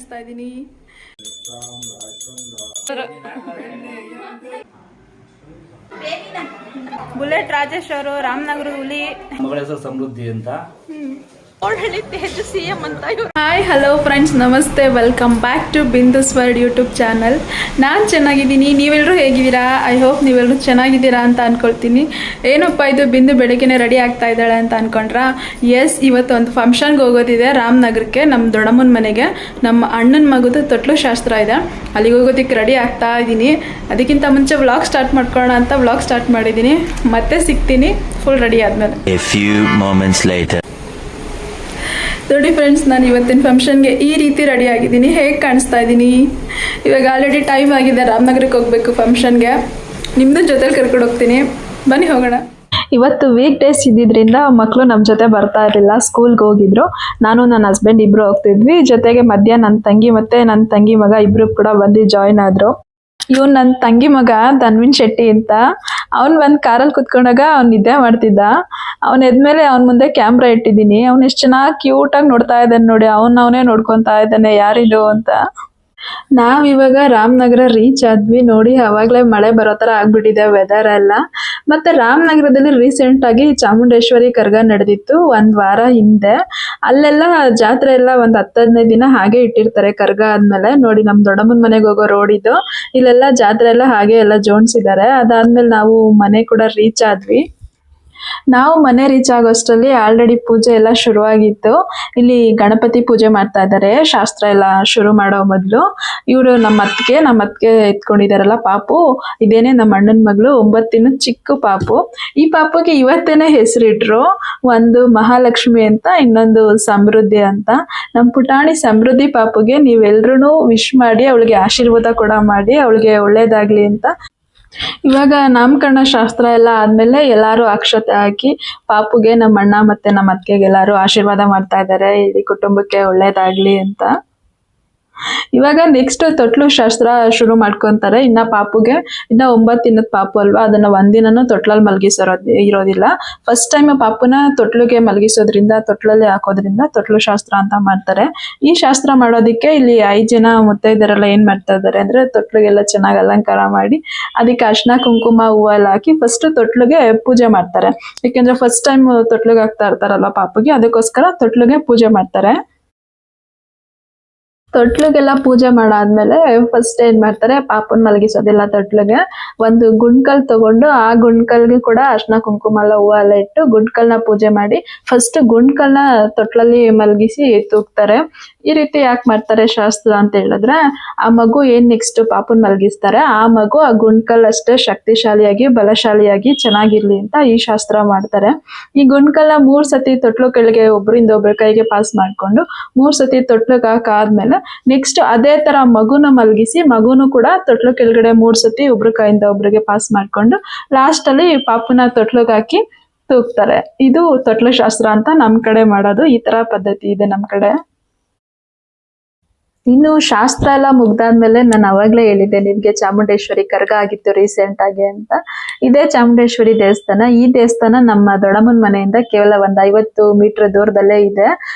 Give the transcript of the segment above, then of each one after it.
ಕಾಣಿಸ್ತಾ ಇದ್ದೀನಿ. ಬುಲೆಟ್ ರಾಜೇಶ್ ಅವರು ರಾಮನಗರ ಹುಲಿ, ಮಗಳ ಹೆಸರು ಸಮೃದ್ಧಿ ಅಂತ. ಹಾಯ್ ಹಲೋ ಫ್ರೆಂಡ್ಸ್, ನಮಸ್ತೆ, welcome back to Bindu's world YouTube channel. ನಾನು ಚೆನ್ನಾಗಿದ್ದೀನಿ, ನೀವೆಲ್ಲರೂ ಹೇಗಿದ್ದೀರಾ? ಐ ಹೋಪ್ ನೀವೆಲ್ಲರೂ ಚೆನ್ನಾಗಿದ್ದೀರಾ ಅಂತ ಅಂದ್ಕೊಳ್ತೀನಿ. ಏನಪ್ಪ ಇದು ಬಿಂದು ಬೆಳಗ್ಗೆನೇ ರೆಡಿ ಆಗ್ತಾ ಇದ್ದಾಳೆ ಅಂತ ಅಂದ್ಕೊಂಡ್ರಾ? ಎಸ್, ಇವತ್ತು ಒಂದು ಫಂಕ್ಷನ್ಗೆ ಹೋಗೋದಿದೆ ರಾಮನಗರಕ್ಕೆ, ನಮ್ಮ ದೊಡ್ಡಮ್ಮನ ಮನೆಗೆ. ನಮ್ಮ ಅಣ್ಣನ ಮಗುದು ತೊಟ್ಲು ಶಾಸ್ತ್ರ ಇದೆ, ಅಲ್ಲಿಗೆ ಹೋಗೋದಕ್ಕೆ ರೆಡಿ ಆಗ್ತಾ ಇದ್ದೀನಿ. ಅದಕ್ಕಿಂತ ಮುಂಚೆ ವ್ಲಾಗ್ ಸ್ಟಾರ್ಟ್ ಮಾಡ್ಕೊಳ್ಳೋಣ ಅಂತ ವ್ಲಾಗ್ ಸ್ಟಾರ್ಟ್ ಮಾಡಿದ್ದೀನಿ. ಮತ್ತೆ ಸಿಗ್ತೀನಿ ಫುಲ್ ರೆಡಿ ಆದಮೇಲೆ. ನೋಡಿ ಫ್ರೆಂಡ್ಸ್, ನಾನು ಇವತ್ತಿನ ಫಂಕ್ಷನ್ಗೆ ಈ ರೀತಿ ರೆಡಿ ಆಗಿದ್ದೀನಿ. ಹೇಗೆ ಕಾಣಿಸ್ತಾ ಇದ್ದೀನಿ? ಇವಾಗ ಆಲ್ರೆಡಿ ಟೈಮ್ ಆಗಿದೆ, ರಾಮನಗರಕ್ಕೆ ಹೋಗಬೇಕು ಫಂಕ್ಷನ್ಗೆ. ನಿಮ್ಮದು ಜೊತೆಲಿ ಕರ್ಕೊಂಡು ಹೋಗ್ತೀನಿ, ಬನ್ನಿ ಹೋಗೋಣ. ಇವತ್ತು ವೀಕ್ ಡೇಸ್ ಇದ್ದಿದ್ದರಿಂದ ಮಕ್ಕಳು ನಮ್ಮ ಜೊತೆ ಬರ್ತಾ ಇರಲಿಲ್ಲ, ಸ್ಕೂಲ್ಗೆ ಹೋಗಿದ್ರು. ನಾನು ನನ್ನ ಹಸ್ಬೆಂಡ್ ಇಬ್ಬರು ಹೋಗ್ತಿದ್ವಿ. ಜೊತೆಗೆ ಮಧ್ಯ ನನ್ನ ತಂಗಿ ಮತ್ತು ನನ್ನ ತಂಗಿ ಮಗ ಇಬ್ಬರು ಕೂಡ ಬಂದು ಜಾಯ್ನ್ ಆದರು. ಇವನು ನನ್ನ ತಂಗಿ ಮಗ ಧನ್ವಿನ್ ಶೆಟ್ಟಿ ಅಂತ. ಅವ್ನು ಬಂದು ಕಾರಲ್ಲಿ ಕುತ್ಕೊಂಡಾಗ ಅವ್ನು ನಿದ್ದೆ ಮಾಡ್ತಿದ್ದ. ಅವ್ನು ಎದ್ಮೇಲೆ ಅವ್ನ ಮುಂದೆ ಕ್ಯಾಮ್ರಾ ಇಟ್ಟಿದ್ದೀನಿ. ಅವ್ನು ಎಷ್ಟು ಚೆನ್ನಾಗಿ ಕ್ಯೂಟಾಗಿ ನೋಡ್ತಾ ಇದ್ದಾನೆ ನೋಡಿ, ಅವನೇ ನೋಡ್ಕೊತಾ ಇದ್ದಾನೆ ಯಾರಿದು ಅಂತ. ನಾವಿವಾಗ ರಾಮನಗರ ರೀಚ್ ಆದ್ವಿ. ನೋಡಿ, ಅವಾಗಲೇ ಮಳೆ ಬರೋ ಥರ ಆಗ್ಬಿಟ್ಟಿದೆ ವೆದರ್ ಎಲ್ಲ. ಮತ್ತು ರಾಮನಗರದಲ್ಲಿ ರೀಸೆಂಟಾಗಿ ಚಾಮುಂಡೇಶ್ವರಿ ಕರಗ ನಡೆದಿತ್ತು ಒಂದು ವಾರ ಹಿಂದೆ. ಅಲ್ಲೆಲ್ಲ ಜಾತ್ರೆ ಎಲ್ಲ ಒಂದು 10-15 ದಿನ ಹಾಗೆ ಇಟ್ಟಿರ್ತಾರೆ ಕರಗ ಆದಮೇಲೆ. ನೋಡಿ, ನಮ್ಮ ದೊಡ್ಡಮ್ಮನ ಮನೆಗೆ ಹೋಗೋ ರೋಡ್ ಇದು. ಇಲ್ಲೆಲ್ಲ ಜಾತ್ರೆ ಎಲ್ಲ ಹಾಗೆ ಎಲ್ಲ ಜೋಡಿಸಿದ್ದಾರೆ. ಅದಾದಮೇಲೆ ನಾವು ಮನೆ ಕೂಡ ರೀಚ್ ಆದ್ವಿ. ನಾವು ಮನೆ ರೀಚ್ ಆಗೋಷ್ಟರಲ್ಲಿ ಆಲ್ರೆಡಿ ಪೂಜೆ ಎಲ್ಲ ಶುರುವಾಗಿತ್ತು. ಇಲ್ಲಿ ಗಣಪತಿ ಪೂಜೆ ಮಾಡ್ತಾ ಇದ್ದಾರೆ, ಶಾಸ್ತ್ರ ಎಲ್ಲ ಶುರು ಮಾಡೋ ಮೊದಲು. ಇವರು ನಮ್ಮ ಅತ್ತಿಗೆ ಎತ್ಕೊಂಡಿದಾರಲ್ಲ ಪಾಪು, ಇದೇನೆ ನಮ್ಮ ಅಣ್ಣನ ಮಗಳು, 9 ದಿನದ ಚಿಕ್ಕ ಪಾಪು. ಈ ಪಾಪುಗೆ ಇವತ್ತೇನೆ ಹೆಸರಿಟ್ರು. ಒಂದು ಮಹಾಲಕ್ಷ್ಮಿ ಅಂತ, ಇನ್ನೊಂದು ಸಮೃದ್ಧಿ ಅಂತ. ನಮ್ಮ ಪುಟಾಣಿ ಸಮೃದ್ಧಿ ಪಾಪುಗೆ ನೀವೆಲ್ರೂ ವಿಶ್ ಮಾಡಿ, ಅವಳಿಗೆ ಆಶೀರ್ವಾದ ಕೂಡ ಮಾಡಿ, ಅವಳಿಗೆ ಒಳ್ಳೇದಾಗ್ಲಿ ಅಂತ. ಇವಾಗ ನಾಮಕರಣ ಶಾಸ್ತ್ರ ಎಲ್ಲ ಆದ್ಮೇಲೆ ಎಲ್ಲಾರು ಅಕ್ಷತೆ ಹಾಕಿ ಪಾಪುಗೆ ನಮ್ಮ ಅಣ್ಣ ಮತ್ತೆ ನಮ್ಮ ಅತ್ತಿಗೆಗೆ ಎಲ್ಲಾರು ಆಶೀರ್ವಾದ ಮಾಡ್ತಾ ಇದ್ದಾರೆ, ಇಡೀ ಕುಟುಂಬಕ್ಕೆ ಒಳ್ಳೇದಾಗ್ಲಿ ಅಂತ. ಇವಾಗ ನೆಕ್ಸ್ಟ್ ತೊಟ್ಲು ಶಾಸ್ತ್ರ ಶುರು ಮಾಡ್ಕೊಂತಾರೆ. ಇನ್ನ ಪಾಪುಗೆ ಇನ್ನ 9 ದಿನದ ಪಾಪು ಅಲ್ವಾ, ಅದನ್ನ ಒಂದಿನೂ ತೊಟ್ಲಲ್ಲಿ ಇರೋದಿಲ್ಲ. ಫಸ್ಟ್ ಟೈಮ್ ಪಾಪುನ ತೊಟ್ಲಿಗೆ ಮಲಗಿಸೋದ್ರಿಂದ, ತೊಟ್ಲಲ್ಲಿ ಹಾಕೋದ್ರಿಂದ ತೊಟ್ಲು ಶಾಸ್ತ್ರ ಅಂತ ಮಾಡ್ತಾರೆ. ಈ ಶಾಸ್ತ್ರ ಮಾಡೋದಕ್ಕೆ ಇಲ್ಲಿ 5 ಜನ ಮುತ್ತೈದರೆಲ್ಲ ಏನ್ ಮಾಡ್ತಾ ಇದ್ದಾರೆ ಅಂದ್ರೆ, ತೊಟ್ಲಿಗೆಲ್ಲ ಚೆನ್ನಾಗಿ ಅಲಂಕಾರ ಮಾಡಿ ಅದಕ್ಕೆ ಅರ್ಶಿನ ಕುಂಕುಮ ಹೂವು ಎಲ್ಲ ಹಾಕಿ ಫಸ್ಟ್ ತೊಟ್ಲಿಗೆ ಪೂಜೆ ಮಾಡ್ತಾರೆ. ಯಾಕೆಂದ್ರೆ ಫಸ್ಟ್ ಟೈಮ್ ತೊಟ್ಲಿಗೆ ಹಾಕ್ತಾ ಇರ್ತಾರಲ್ಲ ಪಾಪುಗೆ, ಅದಕ್ಕೋಸ್ಕರ ತೊಟ್ಲಿಗೆ ಪೂಜೆ ಮಾಡ್ತಾರೆ. ತೊಟ್ಲಿಗೆಲ್ಲ ಪೂಜೆ ಮಾಡಾದ್ಮೇಲೆ ಫಸ್ಟ್ ಏನ್ ಮಾಡ್ತಾರೆ, ಪಾಪನ್ ಮಲಗಿಸೋದಿಲ್ಲ ತೊಟ್ಲಿಗೆ. ಒಂದು ಗುಂಡ್ಕಲ್ ತಗೊಂಡು ಆ ಗುಂಡ್ಕಲ್ಗೆ ಕೂಡ ಅರ್ಶಿನ ಕುಂಕುಮ ಎಲ್ಲ ಹೂವು ಎಲ್ಲ ಇಟ್ಟು ಗುಂಡ್ಕಲ್ನ ಪೂಜೆ ಮಾಡಿ ಫಸ್ಟ್ ಗುಂಡ್ಕಲ್ನ ತೊಟ್ಲಲ್ಲಿ ಮಲಗಿಸಿ ತೂಗ್ತಾರೆ. ಈ ರೀತಿ ಯಾಕೆ ಮಾಡ್ತಾರೆ ಶಾಸ್ತ್ರ ಅಂತ ಹೇಳಿದ್ರೆ, ಆ ಮಗು ಏನ್ ನೆಕ್ಸ್ಟ್ ಪಾಪನ್ ಮಲಗಿಸ್ತಾರೆ, ಆ ಮಗು ಆ ಗುಂಡ್ಕಲ್ ಅಷ್ಟೇ ಶಕ್ತಿಶಾಲಿಯಾಗಿ ಬಲಶಾಲಿಯಾಗಿ ಚೆನ್ನಾಗಿರ್ಲಿ ಅಂತ ಈ ಶಾಸ್ತ್ರ ಮಾಡ್ತಾರೆ. ಈ ಗುಂಡ್ಕಲ್ನ 3 ಸತಿ ತೊಟ್ಲು ಕೆಳಗೆ ಒಬ್ರಿಂದ ಒಬ್ರ ಕೈಗೆ ಪಾಸ್ ಮಾಡ್ಕೊಂಡು 3 ಸತಿ ತೊಟ್ಲಿಗೆ ಹಾಕಾದ್ಮೇಲೆ ನೆಕ್ಸ್ಟ್ ಅದೇ ತರ ಮಗುನ ಮಲಗಿಸಿ ಮಗುನು ಕೂಡ ತೊಟ್ಲು ಕೆಳಗಡೆ 3 ಸತಿ ಒಬ್ರ ಕೈಯಿಂದ ಒಬ್ರಿಗೆ ಪಾಸ್ ಮಾಡ್ಕೊಂಡು ಲಾಸ್ಟ್ ಅಲ್ಲಿ ಪಾಪುನ ತೊಟ್ಲಿಗೆ ಹಾಕಿ ತೂಗ್ತಾರೆ. ಇದು ತೊಟ್ಲು ಶಾಸ್ತ್ರ ಅಂತ ನಮ್ ಕಡೆ ಮಾಡೋದು. ಈ ತರ ಪದ್ಧತಿ ಇದೆ ನಮ್ ಕಡೆ. ಇನ್ನು ಶಾಸ್ತ್ರ ಎಲ್ಲ ಮುಗ್ದಾದ್ಮೇಲೆ ನಾನು ಅವಾಗ್ಲೇ ಹೇಳಿದ್ದೆ ನಿಮ್ಗೆ, ಚಾಮುಂಡೇಶ್ವರಿ ಕರಗ ಆಗಿತ್ತು ರೀಸೆಂಟ್ ಆಗಿ ಅಂತ. ಇದೇ ಚಾಮುಂಡೇಶ್ವರಿ ದೇವಸ್ಥಾನ. ಈ ದೇವಸ್ಥಾನ ನಮ್ಮ ದೊಡ್ಡಮ್ಮನ ಮನೆಯಿಂದ ಕೇವಲ ಒಂದು 50 ಮೀಟರ್ ದೂರದಲ್ಲೇ ಇದೆ.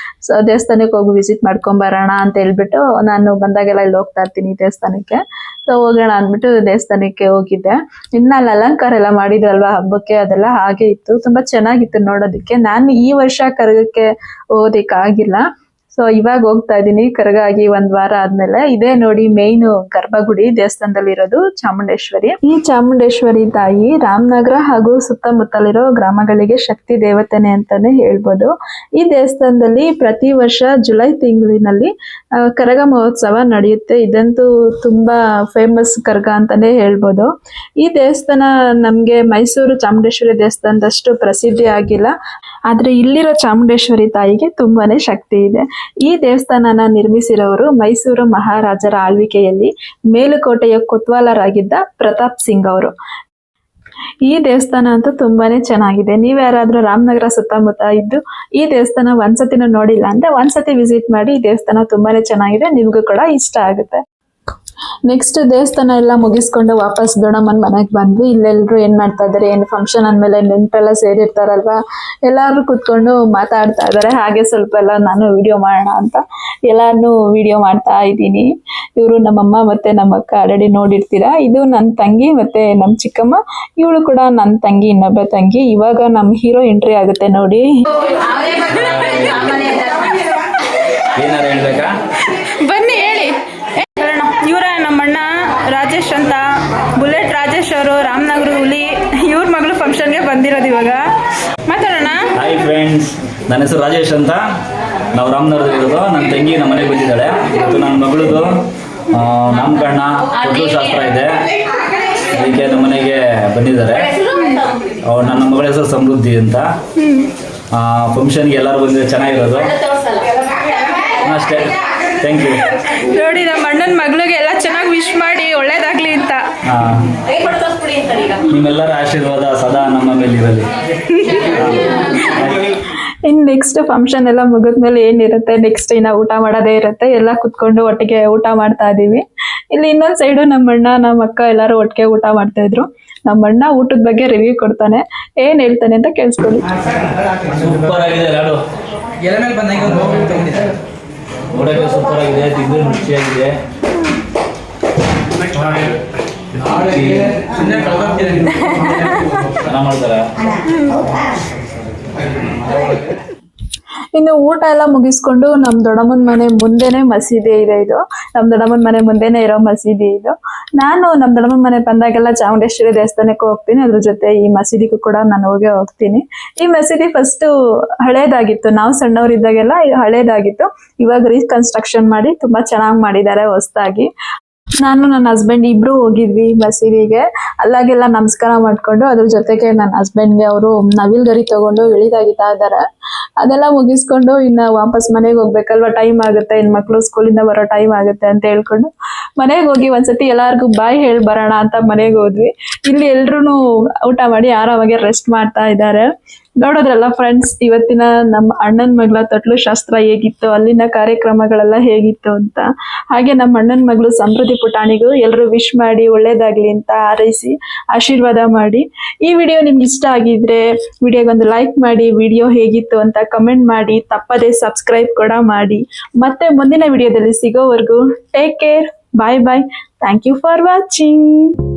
ಸೊ ದೇವಸ್ಥಾನಕ್ಕೆ ಹೋಗಿ ವಿಸಿಟ್ ಮಾಡ್ಕೊಂಡ್ ಬರೋಣ ಅಂತ ಹೇಳ್ಬಿಟ್ಟು ನಾನು ಬಂದಾಗೆಲ್ಲ ಇಲ್ಲಿ ಹೋಗ್ತಾ ಇರ್ತೀನಿ ಈ ದೇವಸ್ಥಾನಕ್ಕೆ. ಸೊ ಹೋಗೋಣ ಅಂದ್ಬಿಟ್ಟು ದೇವಸ್ಥಾನಕ್ಕೆ ಹೋಗಿದ್ದೆ. ಇನ್ನ ಅಲ್ಲಿ ಅಲಂಕಾರ ಎಲ್ಲ ಮಾಡಿದ್ರಲ್ವಾ ಹಬ್ಬಕ್ಕೆ, ಅದೆಲ್ಲ ಹಾಗೆ ಇತ್ತು, ತುಂಬಾ ಚೆನ್ನಾಗಿತ್ತು ನೋಡೋದಕ್ಕೆ. ನಾನು ಈ ವರ್ಷ ಕರಗಕ್ಕೆ ಹೋಗೋದಿಕ್ಕಾಗಿಲ್ಲ. ಸೊ ಇವಾಗ ಹೋಗ್ತಾ ಇದ್ದೀನಿ ಕರಗ ಆಗಿ 1 ವಾರ ಆದ್ಮೇಲೆ. ಇದೇ ನೋಡಿ ಮೇನ್ ಗರ್ಭಗುಡಿ ದೇವಸ್ಥಾನದಲ್ಲಿ ಇರೋದು ಚಾಮುಂಡೇಶ್ವರಿ. ಈ ಚಾಮುಂಡೇಶ್ವರಿ ತಾಯಿ ರಾಮನಗರ ಹಾಗೂ ಸುತ್ತಮುತ್ತಲಿರೋ ಗ್ರಾಮಗಳಿಗೆ ಶಕ್ತಿ ದೇವತೆನೆ ಅಂತಾನೆ ಹೇಳ್ಬೋದು. ಈ ದೇವಸ್ಥಾನದಲ್ಲಿ ಪ್ರತಿ ವರ್ಷ ಜುಲೈ ತಿಂಗಳಿನಲ್ಲಿ ಕರಗ ಮಹೋತ್ಸವ ನಡೆಯುತ್ತೆ. ಇದಂತೂ ತುಂಬಾ ಫೇಮಸ್ ಕರಗ ಅಂತಾನೆ ಹೇಳ್ಬೋದು. ಈ ದೇವಸ್ಥಾನ ನಮ್ಗೆ ಮೈಸೂರು ಚಾಮುಂಡೇಶ್ವರಿ ದೇವಸ್ಥಾನದಷ್ಟು ಪ್ರಸಿದ್ಧಿ ಆಗಿಲ್ಲ, ಆದ್ರೆ ಇಲ್ಲಿರೋ ಚಾಮುಂಡೇಶ್ವರಿ ತಾಯಿಗೆ ತುಂಬಾನೇ ಶಕ್ತಿ ಇದೆ. ಈ ದೇವಸ್ಥಾನನ ನಿರ್ಮಿಸಿರೋರು ಮೈಸೂರು ಮಹಾರಾಜರ ಆಳ್ವಿಕೆಯಲ್ಲಿ ಮೇಲುಕೋಟೆಯ ಕೊತ್ವಾಲರಾಗಿದ್ದ ಪ್ರತಾಪ್ ಸಿಂಗ್ ಅವರು. ಈ ದೇವಸ್ಥಾನ ಅಂತೂ ತುಂಬಾನೇ ಚೆನ್ನಾಗಿದೆ. ನೀವ್ ಯಾರಾದ್ರೂ ರಾಮನಗರ ಸುತ್ತಮುತ್ತ ಇದ್ದು ಈ ದೇವಸ್ಥಾನ ಒಂದ್ಸತಿನೂ ನೋಡಿಲ್ಲ ಅಂದ್ರೆ ಒಂದ್ಸತಿ ವಿಸಿಟ್ ಮಾಡಿ. ಈ ದೇವಸ್ಥಾನ ತುಂಬಾನೇ ಚೆನ್ನಾಗಿದೆ, ನಿಮ್ಗೂ ಕೂಡ ಇಷ್ಟ ಆಗುತ್ತೆ. ನೆಕ್ಸ್ಟ್ ದೇವಸ್ಥಾನ ಎಲ್ಲ ಮುಗಿಸ್ಕೊಂಡು ವಾಪಸ್ ದೊಡ್ಡಮ್ಮನ ಮನೆಗೆ ಬಂದ್ವಿ. ಇಲ್ಲೆಲ್ಲರೂ ಏನು ಮಾಡ್ತಾ ಇದ್ದಾರೆ, ಏನು ಫಂಕ್ಷನ್ ಅಂದಮೇಲೆ ನೆಂಟೆಲ್ಲ ಸೇರಿರ್ತಾರಲ್ವಾ, ಎಲ್ಲರೂ ಕೂತ್ಕೊಂಡು ಮಾತಾಡ್ತಾ ಇದ್ದಾರೆ. ಹಾಗೆ ಸ್ವಲ್ಪ ಎಲ್ಲ ನಾನು ವಿಡಿಯೋ ಮಾಡೋಣ ಅಂತ ಎಲ್ಲಾನು ವಿಡಿಯೋ ಮಾಡ್ತಾ ಇದ್ದೀನಿ. ಇವರು ನಮ್ಮಮ್ಮ ಮತ್ತೆ ನಮ್ಮ ಅಕ್ಕ ಆಲ್ರೆಡಿ ನೋಡಿರ್ತೀರಾ. ಇದು ನನ್ನ ತಂಗಿ ಮತ್ತೆ ನಮ್ಮ ಚಿಕ್ಕಮ್ಮ, ಇವಳು ಕೂಡ ನನ್ನ ತಂಗಿ, ಇನ್ನೊಬ್ಬ ತಂಗಿ. ಇವಾಗ ನಮ್ಮ ಹೀರೋ ಎಂಟ್ರಿ ಆಗುತ್ತೆ ನೋಡಿ. ಬನ್ನಿ ಹೇಳಿ. ಇವರ ನಮ್ಮಣ್ಣ ರಾಜೇಶ್ ಅಂತ, ಬುಲೆಟ್ ರಾಜೇಶ್ ಅವರು, ರಾಮನಗರ ಹುಲಿ. ಇವ್ರ ಮಗಳು ಫಂಕ್ಷನ್ಗೆ ಬಂದಿರೋದು ಇವಾಗ. ಮಾತಾಡೋಣ. ಹಾಯ್ ಫ್ರೆಂಡ್ಸ್, ನನ್ನ ಹೆಸರು ರಾಜೇಶ್ ಅಂತ. ನಾವು ರಾಮನಗರದಲ್ಲಿರೋದು. ನನ್ನ ತಂಗಿ ನಮ್ಮ ಮನೆಗೆ ಬಂದಿದ್ದಾಳೆ. ಇವತ್ತು ನನ್ನ ಮಗಳದು ನಾಮಕರಣ ಕೊಟ್ಟು ಶಾಸ್ತ್ರ ಇದೆ, ಅದಕ್ಕೆ ನಮ್ಮ ಮನೆಗೆ ಬಂದಿದ್ದಾರೆ. ನನ್ನ ಮಗಳ ಹೆಸರು ಸಮೃದ್ಧಿ ಅಂತ. ಫಂಕ್ಷನ್ಗೆ ಎಲ್ಲರೂ ಬಂದಿದ್ದಾರೆ, ಚೆನ್ನಾಗಿರೋದು ಅಷ್ಟೇ. Thank you. ನೋಡಿ ನಮ್ಮ ಅಣ್ಣನ ಮಗಳಿಗೆ ಎಲ್ಲ ಚೆನ್ನಾಗಿ ವಿಶ್ ಮಾಡಿ ಒಳ್ಳೇದಾಗ್ಲಿ ಅಂತ. ನಿಮ್ಮೆಲ್ಲರ ಆಶೀರ್ವಾದ ಸದಾ ನಮ್ಮ ಮೇಲೆ ಇರಲಿ. ಇನ್ನು ನೆಕ್ಸ್ಟ್ ಫಂಕ್ಷನ್ ಎಲ್ಲ ಮುಗಿದ್ಮೇಲೆ ಏನಿರುತ್ತೆ, ನೆಕ್ಸ್ಟ್ ಇನ್ನು ಊಟ ಮಾಡೋದೇ ಇರುತ್ತೆ. ಎಲ್ಲ ಕುತ್ಕೊಂಡು ಒಟ್ಟಿಗೆ ಊಟ ಮಾಡ್ತಾ ಇದೀವಿ. ಇಲ್ಲಿ ಇನ್ನೊಂದು ಸೈಡು ನಮ್ಮಣ್ಣ ನಮ್ಮ ಅಕ್ಕ ಎಲ್ಲರೂ ಒಟ್ಟಿಗೆ ಊಟ ಮಾಡ್ತಾ ಇದ್ರು. ನಮ್ಮಣ್ಣ ಊಟದ ಬಗ್ಗೆ ರಿವ್ಯೂ ಕೊಡ್ತಾನೆ, ಏನ್ ಹೇಳ್ತಾನೆ ಅಂತ ಕೇಳಿಸ್ಕೊಳ್ಳಿ. ಸೂಪರ್ ಆಗಿದೆ ಲಾಡು, ನೋಡೋಕೆ ಸೂಪರ್ ಆಗಿದೆ, ತಿಂದು ರುಚಿಯಾಗಿದೆ. ಚೆನ್ನಾಗಿ ಮಾಡ್ತಾರೆ. ಇನ್ನು ಊಟ ಎಲ್ಲ ಮುಗಿಸ್ಕೊಂಡು ನಮ್ಮ ದೊಡ್ಡಮ್ಮನ ಮನೆ ಮುಂದೆನೆ ಮಸೀದಿ ಇದೆ. ಇದು ನಮ್ಮ ದೊಡ್ಡಮ್ಮನ ಮನೆ ಮುಂದೆನೆ ಇರೋ ಮಸೀದಿ ಇದು. ನಾನು ನಮ್ಮ ದೊಡ್ಡಮ್ಮನ ಮನೆ ಬಂದಾಗೆಲ್ಲ ಚಾಮುಂಡೇಶ್ವರಿ ದೇವಸ್ಥಾನಕ್ಕೆ ಹೋಗ್ತೀನಿ, ಅದ್ರ ಜೊತೆ ಈ ಮಸೀದಿಗೂ ಕೂಡ ನಾನು ಹೋಗ್ತೀನಿ. ಈ ಮಸೀದಿ ಫಸ್ಟ್ ಹಳೇದಾಗಿತ್ತು, ನಾವು ಸಣ್ಣವರಿದ್ದಾಗೆಲ್ಲ ಹಳೇದಾಗಿತ್ತು. ಇವಾಗ ರೀಕನ್ಸ್ಟ್ರಕ್ಷನ್ ಮಾಡಿ ತುಂಬಾ ಚೆನ್ನಾಗಿ ಮಾಡಿದ್ದಾರೆ ಹೊಸದಾಗಿ. ನಾನು ನನ್ನ ಹಸ್ಬೆಂಡ್ ಇಬ್ರು ಹೋಗಿದ್ವಿ ಮಸೀದಿಗೆ. ಅಲ್ಲಾಗೆಲ್ಲ ನಮಸ್ಕಾರ ಮಾಡ್ಕೊಂಡು ಅದ್ರ ಜೊತೆಗೆ ನನ್ನ ಹಸ್ಬೆಂಡ್ಗೆ ಅವರು ನವಿಲ್ ಗರಿ ತಗೊಂಡು ಇಳಿದಾಗಿತಾ ಇದ್ದಾರೆ. ಅದೆಲ್ಲ ಮುಗಿಸ್ಕೊಂಡು ಇನ್ನು ವಾಪಸ್ ಮನೆಗೆ ಹೋಗ್ಬೇಕಲ್ವಾ, ಟೈಮ್ ಆಗುತ್ತೆ, ಇನ್ನು ಮಕ್ಕಳು ಸ್ಕೂಲಿಂದ ಬರೋ ಟೈಮ್ ಆಗುತ್ತೆ ಅಂತ ಹೇಳ್ಕೊಂಡು ಮನೆಗೆ ಹೋಗಿ ಒಂದ್ಸತಿ ಎಲ್ಲಾರ್ಗು ಬಾಯ್ ಹೇಳಿ ಬರೋಣ ಅಂತ ಮನೆಗೆ ಹೋದ್ವಿ. ಇಲ್ಲಿ ಎಲ್ರು ಊಟ ಮಾಡಿ ಆರಾಮಾಗಿ ರೆಸ್ಟ್ ಮಾಡ್ತಾ ಇದ್ದಾರೆ. ನೋಡೋದ್ರಲ್ಲ ಫ್ರೆಂಡ್ಸ್, ಇವತ್ತಿನ ನಮ್ಮ ಅಣ್ಣನ ಮಗಳ ತೊಟ್ಲು ಶಾಸ್ತ್ರ ಹೇಗಿತ್ತು, ಅಲ್ಲಿನ ಕಾರ್ಯಕ್ರಮಗಳೆಲ್ಲ ಹೇಗಿತ್ತು ಅಂತ. ಹಾಗೆ ನಮ್ಮ ಅಣ್ಣನ ಮಗಳು ಸಮೃದ್ಧಿ ಪುಟಾಣಿಗೂ ಎಲ್ಲರೂ ವಿಶ್ ಮಾಡಿ ಒಳ್ಳೇದಾಗ್ಲಿ ಅಂತ ಹಾರೈಸಿ ಆಶೀರ್ವಾದ ಮಾಡಿ. ಈ ವಿಡಿಯೋ ನಿಮ್ಗೆ ಇಷ್ಟ ಆಗಿದ್ರೆ ವಿಡಿಯೋಗೊಂದು ಲೈಕ್ ಮಾಡಿ, ವಿಡಿಯೋ ಹೇಗಿತ್ತು ಅಂತ ಕಮೆಂಟ್ ಮಾಡಿ, ತಪ್ಪದೇ ಸಬ್ಸ್ಕ್ರೈಬ್ ಕೂಡ ಮಾಡಿ. ಮತ್ತೆ ಮುಂದಿನ ವಿಡಿಯೋದಲ್ಲಿ ಸಿಗೋವರೆಗೂ take care, bye bye. Thank you for watching.